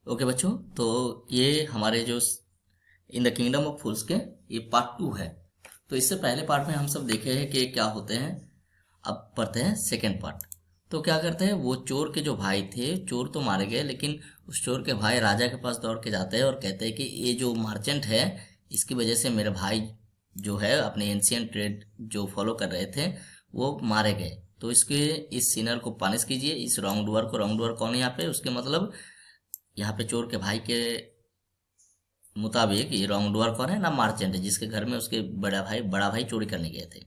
Okay बच्चों, तो ये हमारे जो इन द किंगडम ऑफ फूल्स के ये पार्ट 2 है। तो इससे पहले पार्ट में हम सब देखे हैं कि क्या होते हैं। अब पढ़ते हैं सेकेंड पार्ट। तो क्या करते हैं, वो चोर के जो भाई थे, चोर तो मारे गए, लेकिन उस चोर के भाई राजा के पास दौड़ के जाते हैं और कहते हैं कि ये जो मर्चेंट है, इसकी वजह से मेरे भाई जो है अपने एंशियंट ट्रेड जो फॉलो कर रहे थे वो मारे गए। तो इसके इस सीनर को पनिश कीजिए, इस रॉन्ग डूअर को। रॉन्ग डूअर कौन है यहाँ पे, उसके मतलब यहाँ पे चोर के भाई के मुताबिक ये रॉन्ग डूअर कौन है ना, मार्चेंट है, जिसके घर में उसके बड़ा भाई चोरी करने गए थे।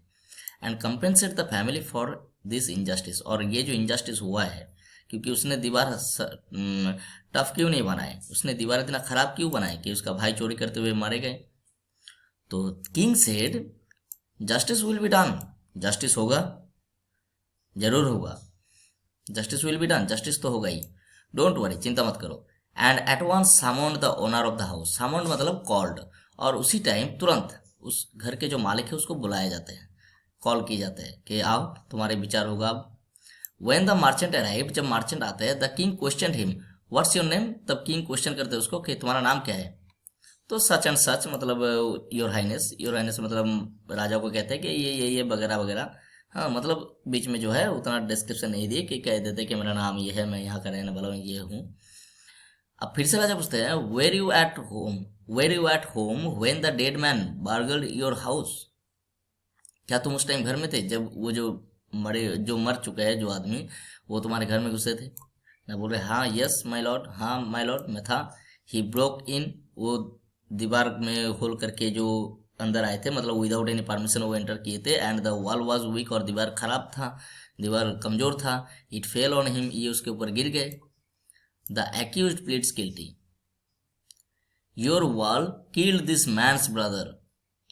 And compensate the family for this injustice. और ये जो इनजस्टिस हुआ है, क्योंकि उसने दीवार टफ क्यों नहीं बनाए, उसने दीवार इतना खराब क्यों बनाए कि उसका भाई चोरी करते हुए मारे गए। तो king said justice will be done. Justice होगा, जरूर होगा। Justice will be done, justice तो होगा ही। डोंट वरी, चिंता मत करो। And at once summoned the owner of the house. Summoned मतलब कॉल्ड। और उसी टाइम तुरंत उस घर के जो मालिक है उसको बुलाया जाते हैं, कॉल किए जाते हैं कि आओ, तुम्हारे विचार होगा अब। वेन द मार्चेंट अराइव, जब मार्चेंट आते हैं, the king question him what's your name. तब किंग क्वेश्चन करते हैं उसको कि तुम्हारा नाम क्या है। तो सच एंड सच मतलब योर हाइनेस। योर हाइनेस मतलब राजा को कहते हैं कि ये वगैरह वगैरह। हाँ, मतलब बीच में जो है उतना डिस्क्रिप्शन नहीं दिए, कि कह देते कि मेरा नाम ये है, मैं यहाँ का रहने वाला हूँ, ये हूँ। अब फिर से राजा पूछते हैं were you at home when the dead man burgled your house. क्या तुम उस टाइम घर में थे जब वो जो मर चुका है जो आदमी, वो तुम्हारे घर में घुसे थे ना। बोल रहे हाँ यस माय लॉर्ड, हाँ माय लॉर्ड मैं था। ही ब्रोक इन, वो दीवार में होल करके जो अंदर आए थे, मतलब विदाउट एनी परमिशन वो एंटर किए थे। And the wall was weak, और दीवार खराब था, दीवार कमजोर था। इट फेल ऑन हिम, ये उसके ऊपर गिर गए। The accused pleads guilty. Your wall killed this man's brother,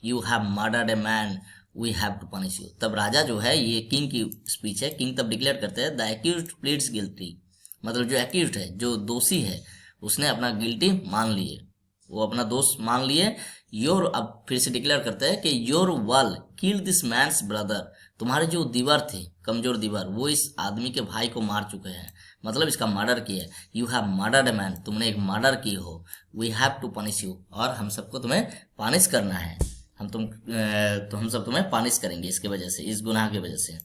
you have murdered a man, we have to punish you. तब राजा जो है, ये किंग की स्पीच है, किंग तब डिक्लेयर करते हैं द एक्यूज्ड प्लीड्स गिल्टी। मतलब जो एक्यूज्ड है, जो दोषी है, उसने अपना गिल्टी मान लिए, वो अपना दोष मान लिए। योर, अब फिर से डिक्लेयर करते हैं कि your wall kill this man's brother. तुम्हारे जो दीवार थे, कमजोर दीवार, वो इस आदमी के भाई को मार चुके हैं, मतलब इसका मर्डर किया है। You have murdered a man, तुमने एक मर्डर की हो। We have to punish you, और हम सबको तुम्हें पानिश करना है। तो हम सब तुम्हें पानिश करेंगे इसके वजह से, इस गुनाह की वजह से।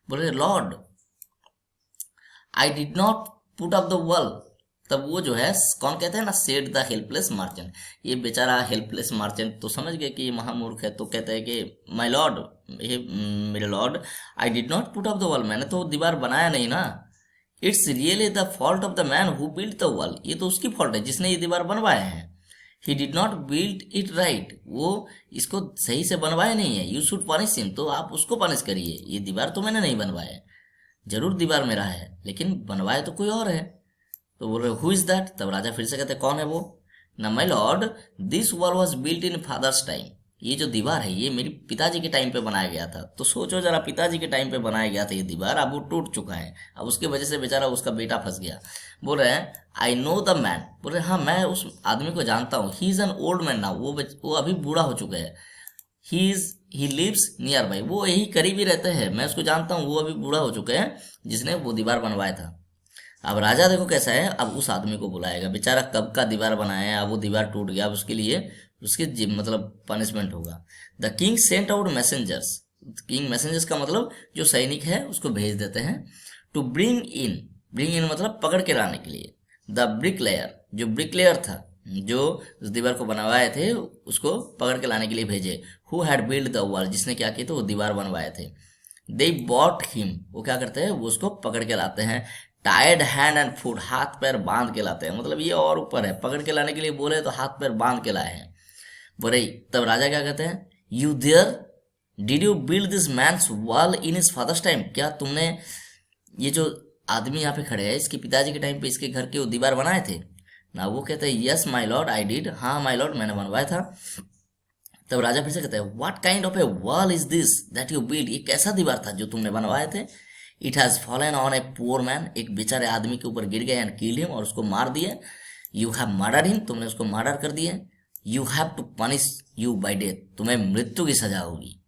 बोले Lord I did not put up the wall. तब वो जो है, कौन कहते हैं ना, सेड द हेल्पलेस मार्चेंट। ये बेचारा हेल्पलेस मार्चेंट तो समझ गए कि ये महामूर्ख है, तो कहते हैं कि माय लॉर्ड, ये मेरे Lord, I did not put up the wall, मैंने तो दीवार बनाया नहीं ना। It's really the fault of the man who build the wall. ये तो उसकी फॉल्ट है जिसने ये दीवार बनवाया है। He did not build it right, वो इसको सही से बनवाया नहीं है। यू शुड पनिश हिम, तो आप उसको पनिश करिए। ये दीवार तो मैंने नहीं बनवाया है, जरूर दीवार मेरा है, लेकिन बनवाया तो कोई और है। तो बोल रहे हु इज दैट। तब राजा फिर से कहते कौन है वो ना, my lord this wall was built in father's time. ये जो दीवार है, ये मेरे पिताजी के टाइम पे बनाया गया था। तो सोचो जरा, पिताजी के टाइम पे बनाया गया था ये दीवार, अब वो टूट चुका है, अब उसकी वजह से बेचारा उसका बेटा फंस गया। बोल रहे हैं आई नो द मैन। बोल रहे हाँ, मैं उस आदमी को जानता हूँ। He is an old man now, वो अभी बूढ़ा हो चुका है। ही लिव्स नियर बाई, वो यही करीब ही रहते हैं, मैं उसको जानता हूँ, वो अभी बूढ़ा हो चुके हैं जिसने वो दीवार बनवाया था। अब राजा देखो कैसा है, अब उस आदमी को बुलाएगा, बेचारा कब का दीवार बनाया है, अब वो दीवार टूट गया, अब उसके लिए उसके मतलब पनिशमेंट होगा। The king sent out messengers. King messengers का मतलब जो सैनिक है उसको भेज देते हैं। टू ब्रिंग इन मतलब पकड़ के लाने के लिए। द ब्रिकलेयर, जो ब्रिकलेयर था, जो उस दीवार को बनवाए थे, उसको पकड़ के लाने के लिए भेजे। Who had build the wall, जिसने क्या किया था, वो दीवार बनवाए थे। दे बॉट हिम, वो क्या करते हैं, वो उसको पकड़ के लाते हैं। टायर्ड हैंड एंड फुट, हाथ पैर बांध के लाते हैं, मतलब ये और ऊपर है, पकड़ के लाने के लिए बोले तो हाथ पैर बांध के लाए हैं। बोले तब राजा क्या कहते हैं, you there did you build this man's wall in his father's time. क्या तुमने, ये जो आदमी यहाँ पे खड़े हैं, इसके पिताजी के टाइम पे इसके घर के वो दीवार बनाए थे ना। वो कहते हैं yes my Lord I did, हाँ माय लॉर्ड मैंने बनवाया था। तब राजा फिर से कहते हैं what kind of A wall is this that you build. ये कैसा दीवार था जो तुमने बनवाए थे। It has fallen on a poor man, एक बेचारे आदमी के ऊपर गिर गए एंड किल हिम, और उसको मार दिए। यू हैव मर्डर हिम, तुमने उसको मर्डर कर दिए। You have to punish you by death, तुम्हें मृत्यु की सजा होगी।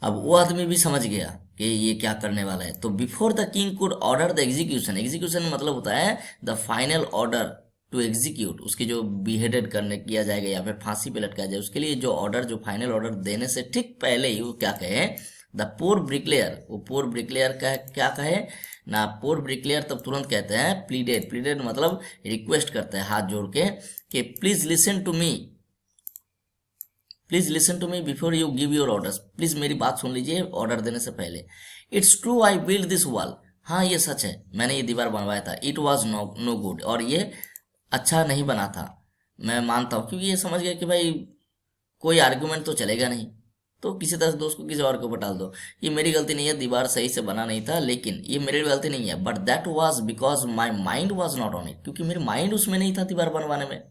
अब वो आदमी भी समझ गया कि ये क्या करने वाला है। तो before the king could order the execution, execution मतलब होता है the final order to execute, उसकी जो बिहेडेड करने किया जाएगा या फिर फांसी पे लटकाया जाए, उसके लिए जो ऑर्डर, जो फाइनल ऑर्डर देने से ठीक पहले ही वो क्या कहे, द पोर ब्रिकलेयर, वो पोर ब्रिकलेयर का क्या कहे ना, पोर ब्रिकलेयर तब तुरंत कहते हैं प्लीडेड, प्लीडेड मतलब रिक्वेस्ट करते हैं हाथ जोड़ के कि please listen to me, please listen to me before you give your orders, please मेरी बात सुन लीजिए ऑर्डर देने से पहले। It's true I build this wall, हाँ ये सच है मैंने ये दीवार बनवाया था। इट वॉज नो गुड, और ये अच्छा नहीं बना था, मैं मानता हूँ, क्योंकि ये समझ गया कि भाई कोई आर्गुमेंट तो चलेगा नहीं, तो किसी तरह से दोस्त को किसी और के ऊपर डाल दो, ये मेरी गलती नहीं है, दीवार सही से बना नहीं था, लेकिन ये मेरी गलती नहीं है, but that was because my mind was not on it, क्योंकि मेरी माइंड उसमें नहीं था दीवार बनवाने में,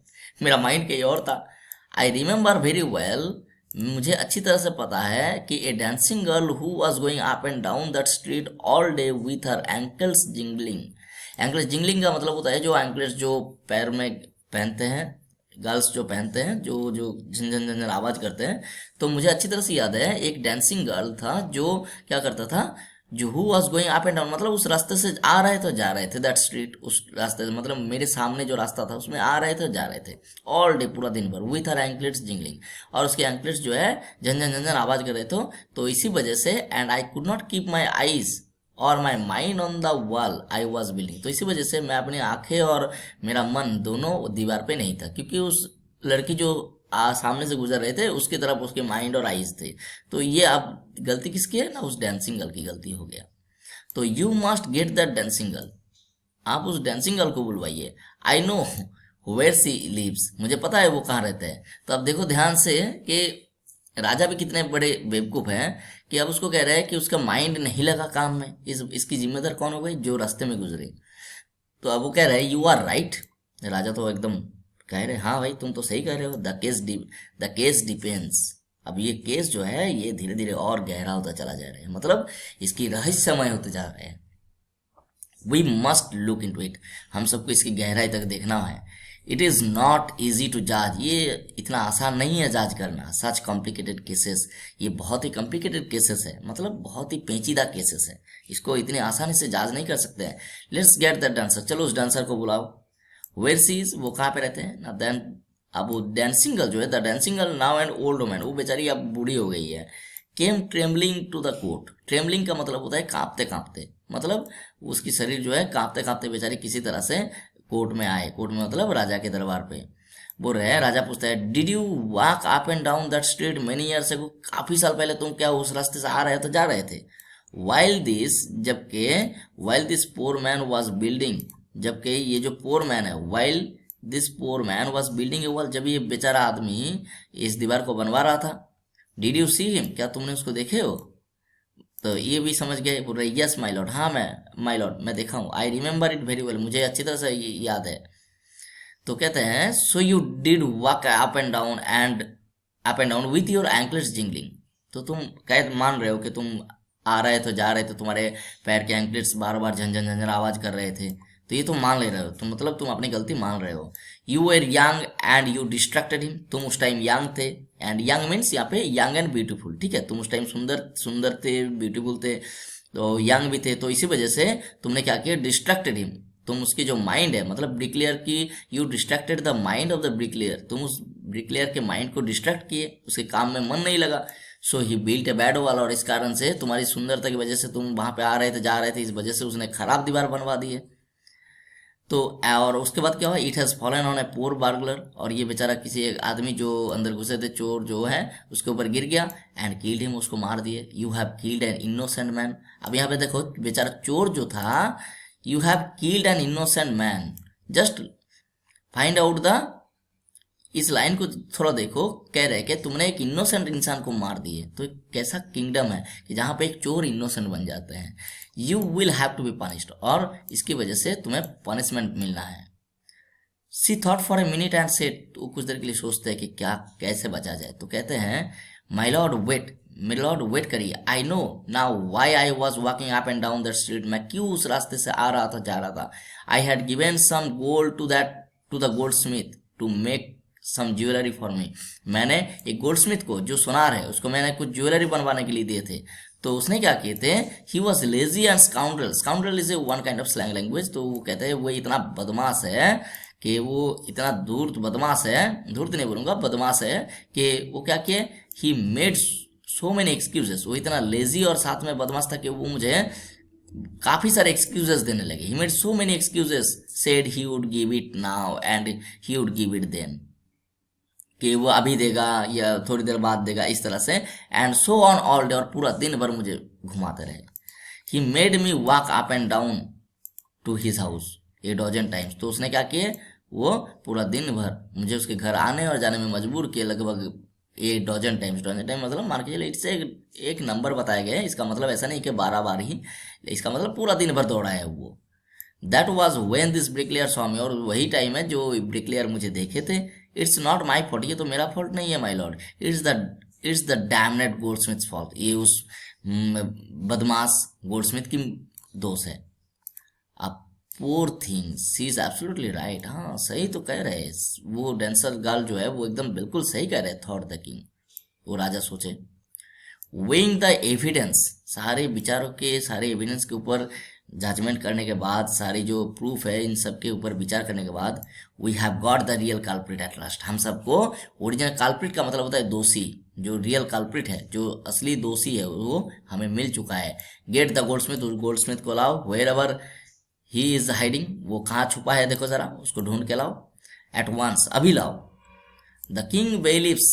मेरा माइंड कहीं और था। आई रिमेंबर वेरी वेल, मुझे अच्छी तरह से पता है कि ए dancing girl who was going up and down that street all day with her ankles jingling, ankles jingling का मतलब होता है जो एंकलेट्स जो पैर में पहनते हैं, गर्ल्स जो पहनते हैं, जो जो झंझन झंझन आवाज करते हैं। तो मुझे अच्छी तरह से याद है एक डांसिंग गर्ल था जो क्या करता था, जो who was going up and down मतलब उस रास्ते से आ रहे थे जा रहे थे, दैट स्ट्रीट, उस रास्ते से मतलब मेरे सामने जो रास्ता था उसमें आ रहे थे जा रहे थे, ऑल डे पूरा दिन भर, विथ हर एंकलेट्स जिंगलिंग, और उसके एंकलेट्स जो है झंझन झंझन आवाज कर रहे थे। तो इसी वजह से and I could not keep my eyes और my mind on the wall I was building, तो इसी वजह से मैं अपनी आंखें और मेरा मन दोनों दीवार पे नहीं था, क्योंकि उस लड़की जो सामने से गुजर रहे थे उसकी तरफ उसके माइंड और आईज थे। तो ये अब गलती किसकी है ना, उस डांसिंग गर्ल की गलती हो गया। तो you must get that dancing girl, आप उस डांसिंग गर्ल को बुलवाइए। I know where she lives, मुझे पता है वो कहाँ रहते हैं। तो अब देखो ध्यान से कि राजा भी कितने बड़े बेवकूफ हैं कि अब उसको कह रहे हैं कि उसका माइंड नहीं लगा काम में, इसकी जिम्मेदार कौन हो गई, जो रास्ते में गुजरे। तो अब वो कह रहे हैं यू आर राइट, राजा तो एकदम कह रहे हाँ भाई तुम तो सही कह रहे हो, द केस डिपेंड्स, अब ये केस जो है ये धीरे धीरे और गहरा होता चला जा रहा है, मतलब इसकी रहस्यमय होते जा रहे हैं। We must look into it, हम सबको इसकी गहराई तक देखना है। It is not easy to जज, ये इतना आसान नहीं है जज करना, सच कॉम्प्लिकेटेड केसेस, ये बहुत ही कॉम्प्लिकेटेड केसेस है, मतलब बहुत ही पेचीदा केसेस है, इसको इतने आसानी से जज नहीं कर सकते हैं। लेट्स गेट दैट डांसर, चलो उस डांसर को बुलाओ। वेयर सी इज, वो कहाँ पे रहते हैं ना, देन अब वो डांसिंग गर्ल जो है, the dancing girl now an old woman, वो बेचारी अब बूढ़ी हो गई है। Came trembling to the court, trembling का मतलब होता है कांपते कांपते, मतलब उसकी शरीर जो है कांपते कांपते बेचारी किसी तरह से कोर्ट में आए, कोर्ट में मतलब राजा के दरबार पे बोल रहे हैं। राजा पूछता है did you walk up and down that street many years ago, काफी साल पहले तुम क्या उस रास्ते से आ रहे थे जा रहे थे। वाइल दिस, जबकि while this poor man was building, जबकि ये जो पोर मैन है, while this poor man was building a wall, जब ये बेचारा आदमी इस दीवार को बनवा रहा था। डिड यू सी हिम, क्या तुमने उसको देखे हो। तो ये भी समझ गए, बोल रहे यस माई लॉर्ड, हाँ माई लॉर्ड मैं देखा हूँ। I remember it very well, मुझे अच्छी तरह से याद है। तो कहते हैं so you did walk up and down with your anklets jingling, तो तुम कह मान रहे हो कि तुम आ रहे थे जा रहे थे, तुम्हारे पैर के एंकलेट्स बार बार झंझन झंझन आवाज कर रहे थे, तो ये तुम मान ले रहे हो, तो मतलब तुम अपनी गलती मान रहे हो। You were young and you distracted him, तुम उस टाइम यंग थे, एंड यंग मीन्स यहाँ पे यंग एंड ब्यूटीफुल, ठीक है, तुम उस टाइम सुंदर थे, ब्यूटीफुल थे, तो यंग भी थे, तो इसी वजह से तुमने क्या किया, डिस्ट्रैक्टेड हिम, तुम उसकी जो माइंड है, मतलब ब्रिकलेयर की, you distracted the mind of the bricklayer, तुम उस ब्रिकलेयर के माइंड को डिस्ट्रैक्ट किए, उसके काम में मन नहीं लगा। सो ही बिल्ट ए बैड वॉल, और इस कारण से तुम्हारी सुंदरता की वजह से तुम वहां पे आ रहे थे जा रहे थे, इस वजह से उसने खराब दीवार बनवा दी है। तो और उसके बाद क्या हुआ, इट हैज़ फॉलन ऑन ए पोर बार्गलर, और ये बेचारा किसी एक आदमी जो अंदर घुसे थे, चोर जो है, उसके ऊपर गिर गया, एंड किल्ड हिम, उसको मार दिए। You have killed an innocent man, अब यहाँ पे देखो बेचारा चोर जो था, you have killed an innocent man, just find out the, इस लाइन को थोड़ा देखो, कह रहे कि तुमने एक इनोसेंट इंसान को मार दिए। तो एक कैसा किंगडम है कि जहां पे एक चोर इनोसेंट बन जाते हैं। You will have to be punished, और इसकी वजह से तुम्हें पनिशमेंट मिलना है। She thought for a minute and said, तो कुछ देर के लिए सोचते हैं कि क्या कैसे बचा जाए। तो कहते हैं माई लॉर्ड वेट, मेरे लॉर्ड वेट करिए, I know now why I was walking up and down that street, मैं क्यों उस रास्ते से आ रहा था जा रहा था। I had given some gold to the goldsmith to make some jewellery for me, मैंने एक गोल्ड स्मिथ को, जो सुनार है, उसको मैंने कुछ ज्वेलरी बनवाने के लिए दिए थे। तो उसने क्या किए थे, he was lazy and scoundrel, scoundrel is a one kind of slang language, तो वो कहते हैं वो इतना बदमाश है कि वो इतना धूर्त बदमाश है, धूर्त नहीं बोलूँगा, बदमाश है कि वो क्या किए, ही मेड सो मेनी एक्सक्यूजेस। वो इतना लेजी और साथ में बदमाश था कि वो मुझे काफ़ी सारे एक्सक्यूजेस देने लगे। He made so many excuses, said he would give it now and he would give it then, कि वो अभी देगा या थोड़ी देर बाद देगा, इस तरह से। And so on all day, और पूरा दिन भर मुझे घुमाते रहे। He made me walk up and down to his house a dozen times. तो उसने क्या किए, वो पूरा दिन भर मुझे उसके घर आने और जाने में मजबूर किए, लगभग a dozen times. Dozen time मतलब मान के चलिए इससे एक नंबर बताया गया है, इसका मतलब ऐसा नहीं कि 12 बार ही, इसका मतलब पूरा दिन भर दौड़ा है वो। That was when this bricklayer saw me, और वही टाइम है जो ब्रिकलेयर मुझे देखे थे। इट्स नॉट माई फॉल्ट, ये तो मेरा फॉल्ट नहीं है my lord, it's the damned goldsmith fault, ये उस बदमाश गोल्डस्मिथ की दोष है। अब poor thing, she is absolutely right, हाँ सही तो कह रहे हैं, वो डांसर गर्ल जो है वो एकदम बिल्कुल सही कह रहे, थॉट द किंग, वो राजा सोचे। वेइंग द एविडेंस, सारे विचारों के, सारे एविडेंस के ऊपर जजमेंट करने के बाद, सारी जो प्रूफ है इन सब के ऊपर विचार करने के बाद, we have got the real culprit at last, हम सबको ओरिजिनल कल्प्रिट का मतलब होता है दोषी, जो रियल कल्प्रिट है, जो असली दोषी है, वो हमें मिल चुका है। गेट द गोल्डस्मिथ, उस गोल्डस्मिथ को लाओ, wherever he is hiding, वो कहाँ छुपा है देखो जरा, उसको ढूंढ के लाओ, एट वंस, अभी लाओ। The king bailiffs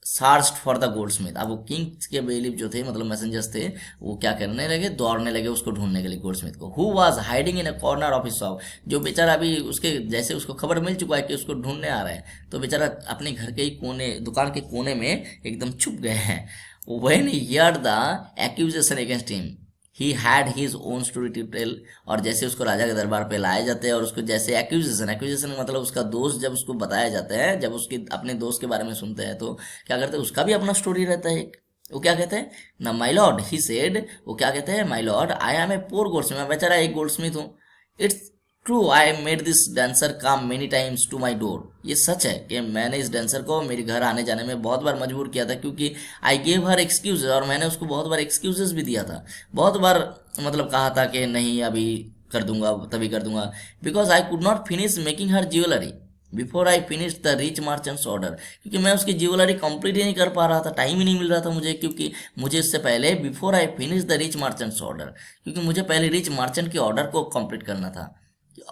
searched for the goldsmith, अब वो किंग के बेलिफ जो थे, मतलब मैसेंजर्स थे, वो क्या करने लगे, दौड़ने लगे उसको ढूंढने के लिए, गोल्डस्मिथ को। Who was hiding in a corner of his shop, जो बेचारा अभी उसके जैसे उसको खबर मिल चुका है कि उसको ढूंढने आ रहा है, तो बेचारा अपने घर के ही कोने, दुकान के कोने में एकदम छुप गए हैं। When he heard the accusation against him, he had his own story to tell, और जैसे उसको राजा के दरबार पे लाए जाते हैं और उसको जैसे एक्यूजेशन मतलब उसका दोस्त जब उसको बताया जाता है, जब उसके अपने दोस्त के बारे में सुनते हैं तो क्या करते हैं, उसका भी अपना स्टोरी रहता है। वो क्या कहते हैं ना, माई लॉर्ड ही सेड, वो क्या कहते हैं, my lord I am a poor goldsmith, मैं बेचारा एक गोल्डस्मिथ हूँ। It's true I made this dancer come many times to my door, ये सच है कि मैंने इस डांसर को मेरे घर आने जाने में बहुत बार मजबूर किया था, क्योंकि आई गेव हर एक्सक्यूज, और मैंने उसको बहुत बार एक्सक्यूजेस भी दिया था, बहुत बार मतलब कहा था कि नहीं अभी कर दूंगा, तभी कर दूंगा, because I could not finish making her jewellery before I finish the rich मार्चेंट्स order, क्योंकि मैं उसकी ज्वेलरी कंप्लीट ही नहीं कर पा रहा था, टाइम ही नहीं मिल रहा था मुझे, क्योंकि मुझे इससे पहले before I finish the rich मार्चेंट्स order, क्योंकि मुझे पहले रिच मार्चेंट के ऑर्डर को कंप्लीट करना था।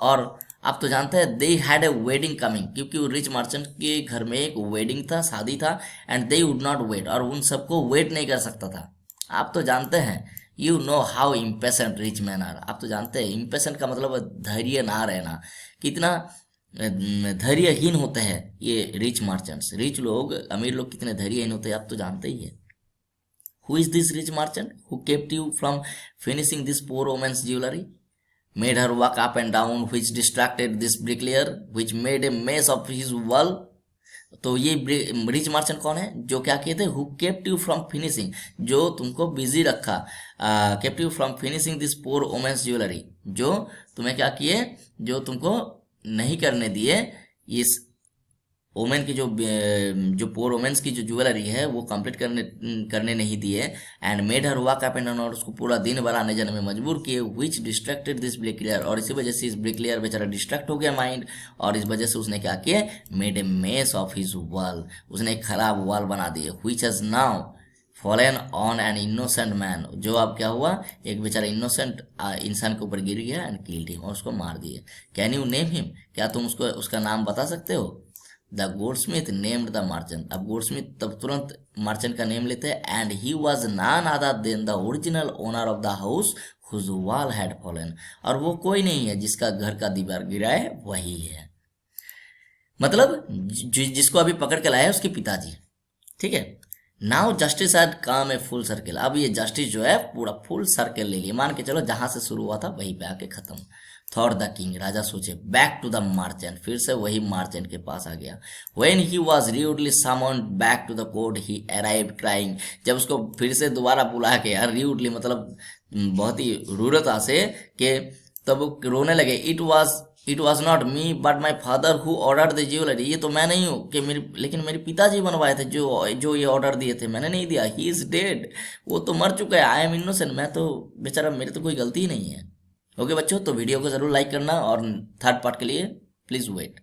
और आप तो जानते हैं they had a wedding coming, क्योंकि वो रिच मर्चेंट के घर में एक वेडिंग था, शादी था, and they would not wait, और उन सबको वेट नहीं कर सकता था। आप तो जानते हैं, you know how impatient rich man are, आप तो जानते हैं इम्पेशेंट का मतलब धैर्य ना रहना, कितना धैर्यहीन होते हैं ये रिच मर्चेंट्स, रिच लोग, अमीर लोग कितने धैर्यहीन होते हैं आप तो जानते ही है। Who is this rich merchant who kept you from finishing this poor woman's jewellery, made her walk up and down, which distracted this bricklayer, which made a mess of his wall। तो ये rich merchant कौन है, जो क्या किए थे, who kept you from finishing, जो तुमको बिजी रखा, kept you from finishing this poor woman's jewellery, जो तुम्हें क्या किए, जो तुमको नहीं करने दिए इस ओमेन की जो पोर वोमेन्स की जो ज्वेलरी है वो कंप्लीट करने नहीं दिए, and made her walk up and down, और उसको पूरा दिन भर आने जाने में मजबूर किए, विच डिस्ट्रैक्टेड दिस ब्रिकलेयर, और इसी वजह से इस ब्रिकलेयर बेचारा डिस्ट्रैक्ट हो गया माइंड, और इस वजह से उसने क्या किया, made a mess of his wall, उसने एक खराब वॉल बना दिए, which has now fallen on an innocent man, जो अब क्या हुआ, एक बेचारा इनोसेंट इंसान के ऊपर गिर गया, एंड किल्ड हिम, और उसको मार दिए। कैन यू नेम हिम, क्या तुम उसको उसका नाम बता सकते हो। The goldsmith named the merchant, अब गोल्डस्मिथ तब तुरंत मर्चेंट का नेम लेते हैं, and he was none other than the original owner of the house whose wall had fallen, और वो कोई नहीं है जिसका घर का दीवार गिरा है, वही है, मतलब जिसको अभी पकड़ के लाया है उसके पिताजी, ठीक है। Now justice had come a full circle, अब ये जस्टिस जो है पूरा फुल सर्किल ले लिया, मान के चलो जहां से शुरू हुआ था वहीं पे आके खत्म। थॉट द किंग, राजा सोचे, बैक टू द मार्चेंट, फिर से वही मार्चेंट के पास आ गया। When he was rudely summoned back to the court he arrived crying, जब उसको फिर से दोबारा बुला के, यार र्यूडली मतलब बहुत ही रूढ़ता से, कि तब वो रोने लगे। It was not me but my father who order the jewellery, ये तो मैं नहीं हूँ कि लेकिन मेरे पिताजी बनवाए थे, जो ये ऑर्डर दिए थे, मैंने नहीं दिया। ही इज डेड, वो तो मर चुका है। आई एम इनोसेंट, मैं तो बेचारा, मेरे तो कोई गलती ही नहीं है। ओके बच्चों, तो वीडियो को जरूर लाइक करना, और थर्ड पार्ट के लिए प्लीज वेट।